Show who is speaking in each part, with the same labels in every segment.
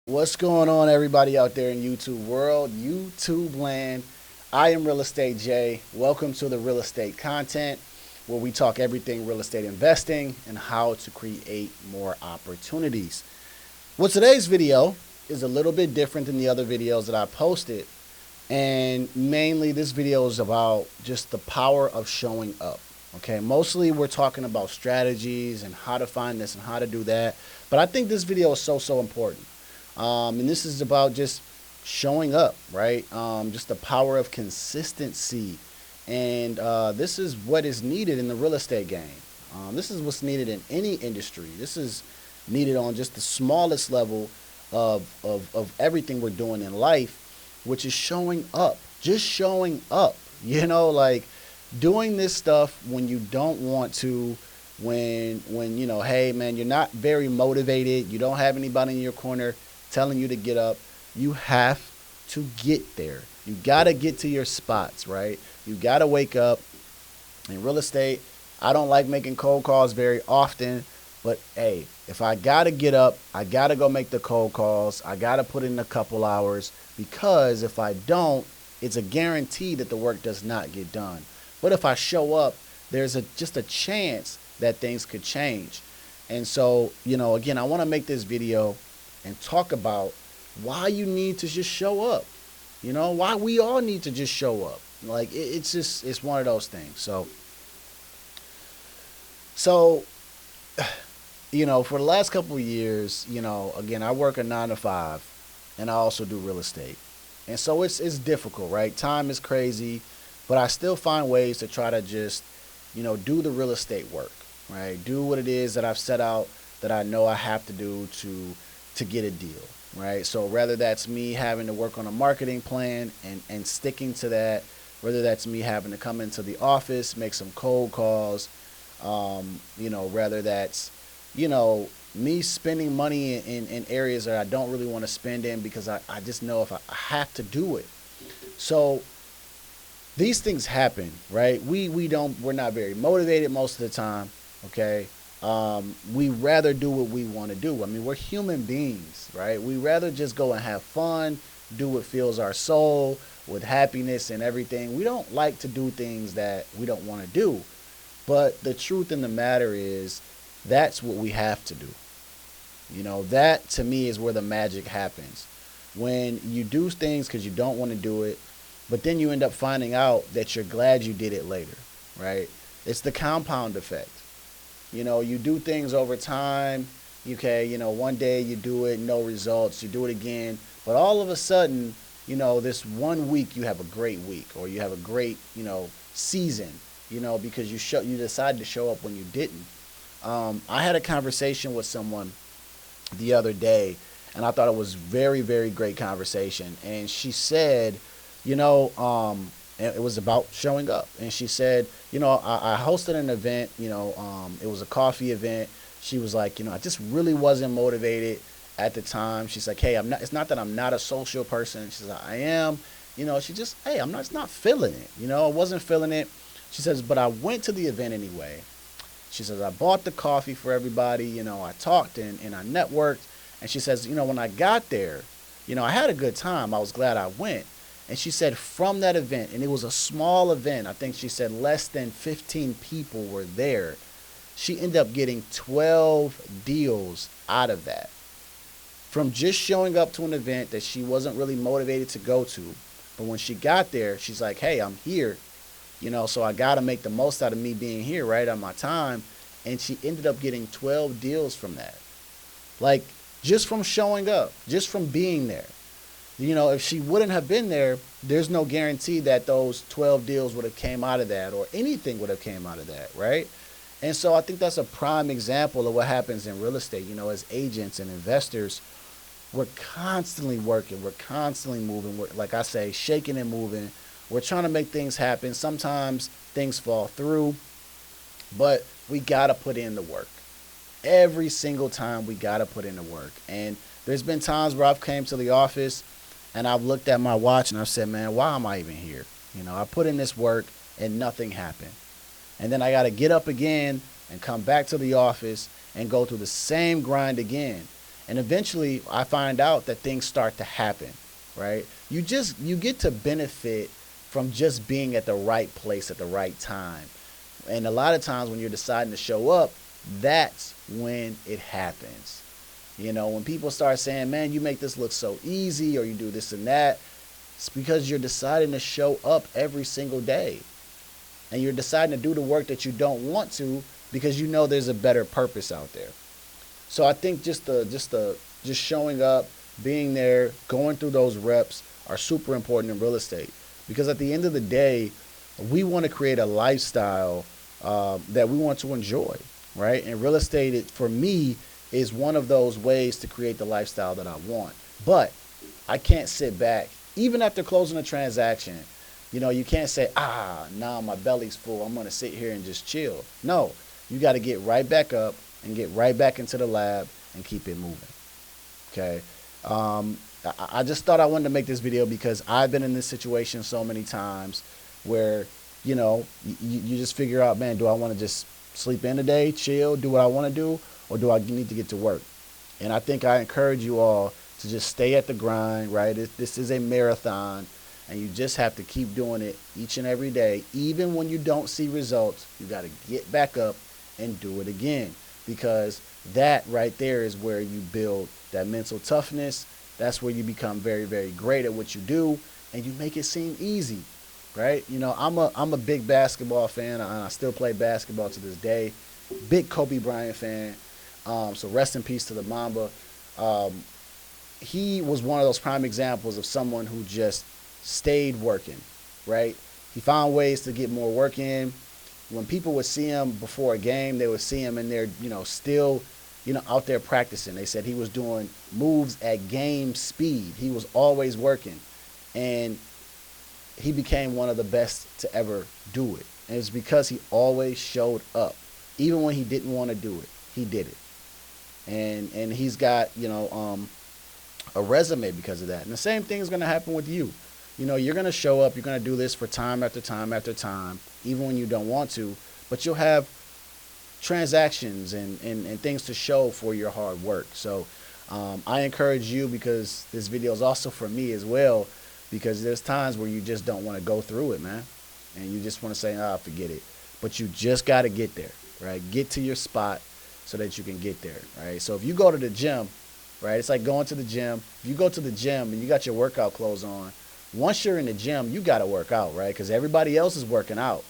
Speaker 1: What's going on, everybody out there in YouTube world, YouTube land? I am Real Estate Jay. Welcome to the real estate content where we talk everything real estate investing and how to create more opportunities. Well, today's video is a little bit different than the other videos that I posted. And mainly, this video is about just the power of showing up. Okay, mostly we're talking about strategies and how to find this and how to do that. But I think this video is so important. And this is about just showing up, right? Just the power of consistency. And this is what is needed in the real estate game. This is what's needed in any industry. This is needed on just the smallest level of everything we're doing in life, which is showing up. Just showing up. Like doing this stuff when you don't want to, when hey man, you're not very motivated, you don't have anybody in your corner telling you to get up. You have to get there. You got to get to your spots, right? You got to wake up. In real estate, I don't like making cold calls very often, but hey, if I got to get up, I got to go make the cold calls. I got to put in a couple hours, because if I don't, it's a guarantee that the work does not get done. But if I show up, there's just a chance that things could change. And so, again, I want to make this video and talk about why you need to just show up. Why we all need to just show up. Like it's one of those things. So, for the last couple of years, again, I work a 9 to 5, and I also do real estate, and so it's difficult, right? Time is crazy, but I still find ways to try to just, do the real estate work, right? Do what it is that I've set out that I know I have to do to get a deal, right? So whether that's me having to work on a marketing plan and sticking to that, whether that's me having to come into the office, make some cold calls, whether that's, me spending money in areas that I don't really want to spend in, because I just know if I have to do it. So these things happen, right? We're not very motivated most of the time, okay? We rather do what we want to do. I mean, we're human beings, right? We rather just go and have fun, do what fills our soul with happiness and everything. We don't like to do things that we don't want to do. But the truth in the matter is, that's what we have to do. That to me is where the magic happens. When you do things because you don't want to do it, but then you end up finding out that you're glad you did it later, right? It's the compound effect. You do things over time. Okay, one day you do it, no results. You do it again, but all of a sudden, this one week you have a great week, or you have a great, season. Because you decided to show up when you didn't. I had a conversation with someone the other day, and I thought it was very, very great conversation. And she said, and it was about showing up. And she said, I hosted an event, it was a coffee event. She was like, I just really wasn't motivated at the time. She's like, hey, it's not that I'm not a social person. She's like, I am, she just, hey, it's not feeling it. I wasn't feeling it. She says, but I went to the event anyway. She says, I bought the coffee for everybody. I talked and I networked. And she says, when I got there, I had a good time. I was glad I went. And she said from that event, and it was a small event, I think she said less than 15 people were there, she ended up getting 12 deals out of that. From just showing up to an event that she wasn't really motivated to go to. But when she got there, she's like, hey, I'm here. So I got to make the most out of me being here, right, on my time. And she ended up getting 12 deals from that. Like, just from showing up, just from being there. If she wouldn't have been there, there's no guarantee that those 12 deals would have came out of that, or anything would have came out of that, right? And so I think that's a prime example of what happens in real estate. As agents and investors, we're constantly working, we're constantly moving. We're, like I say, shaking and moving. We're trying to make things happen. Sometimes things fall through, but we got to put in the work. Every single time we got to put in the work. And there's been times where I've came to the office and I've looked at my watch and I've said, man, why am I even here? I put in this work and nothing happened. And then I got to get up again and come back to the office and go through the same grind again. And eventually I find out that things start to happen, right? You get to benefit from just being at the right place at the right time. And a lot of times when you're deciding to show up, that's when it happens. You know, when people start saying, man, you make this look so easy, or you do this and that, it's because you're deciding to show up every single day. And you're deciding to do the work that you don't want to because you know there's a better purpose out there. So I think just showing up, being there, going through those reps are super important in real estate. Because at the end of the day, we want to create a lifestyle that we want to enjoy, right? And real estate, for me, is one of those ways to create the lifestyle that I want. But I can't sit back, even after closing a transaction. You know, you can't say, nah, my belly's full, I'm going to sit here and just chill. No, you got to get right back up and get right back into the lab and keep it moving. Okay. I just thought I wanted to make this video because I've been in this situation so many times where, you know, you just figure out, man, do I want to just sleep in today, chill, do what I want to do, or do I need to get to work? And I think I encourage you all to just stay at the grind, right? This is a marathon, and you just have to keep doing it each and every day. Even when you don't see results, you got to get back up and do it again, because that right there is where you build that mental toughness. That's where you become very, very great at what you do, and you make it seem easy, right? You know, I'm a big basketball fan, and I still play basketball to this day. Big Kobe Bryant fan. So rest in peace to the Mamba. He was one of those prime examples of someone who just stayed working, right? He found ways to get more work in. When people would see him before a game, they would see him in there, you know, still, you know, out there practicing. They said he was doing moves at game speed. He was always working. And he became one of the best to ever do it. And it's because he always showed up. Even when he didn't want to do it, he did it. And he's got, you know, a resume because of that. And the same thing is going to happen with you. You know, you're going to show up. You're going to do this for time after time after time, even when you don't want to. But you'll have transactions and things to show for your hard work. So I encourage you, because this video is also for me as well, because there's times where you just don't want to go through it, man. And you just want to say, forget it. But you just got to get there, right? Get to your spot so that you can get there, right? So if you go to the gym, right, it's like going to the gym. If you go to the gym and you got your workout clothes on, once you're in the gym, you got to work out, right? Because everybody else is working out.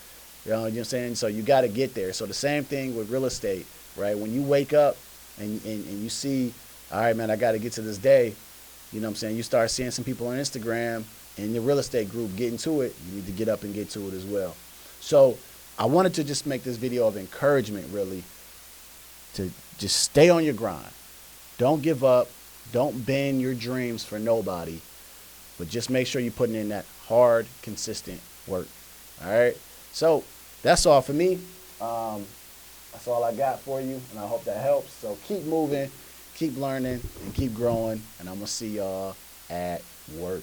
Speaker 1: You know what I'm saying? So you got to get there. So the same thing with real estate, right? When you wake up and you see, all right, man, I got to get to this day, you know what I'm saying? You start seeing some people on Instagram in your real estate group getting to it. You need to get up and get to it as well. So I wanted to just make this video of encouragement, really, to just stay on your grind. Don't give up. Don't bend your dreams for nobody. But just make sure you're putting in that hard, consistent work. All right? So that's all for me. That's all I got for you, and I hope that helps. So keep moving, keep learning, and keep growing. And I'm going to see y'all at work.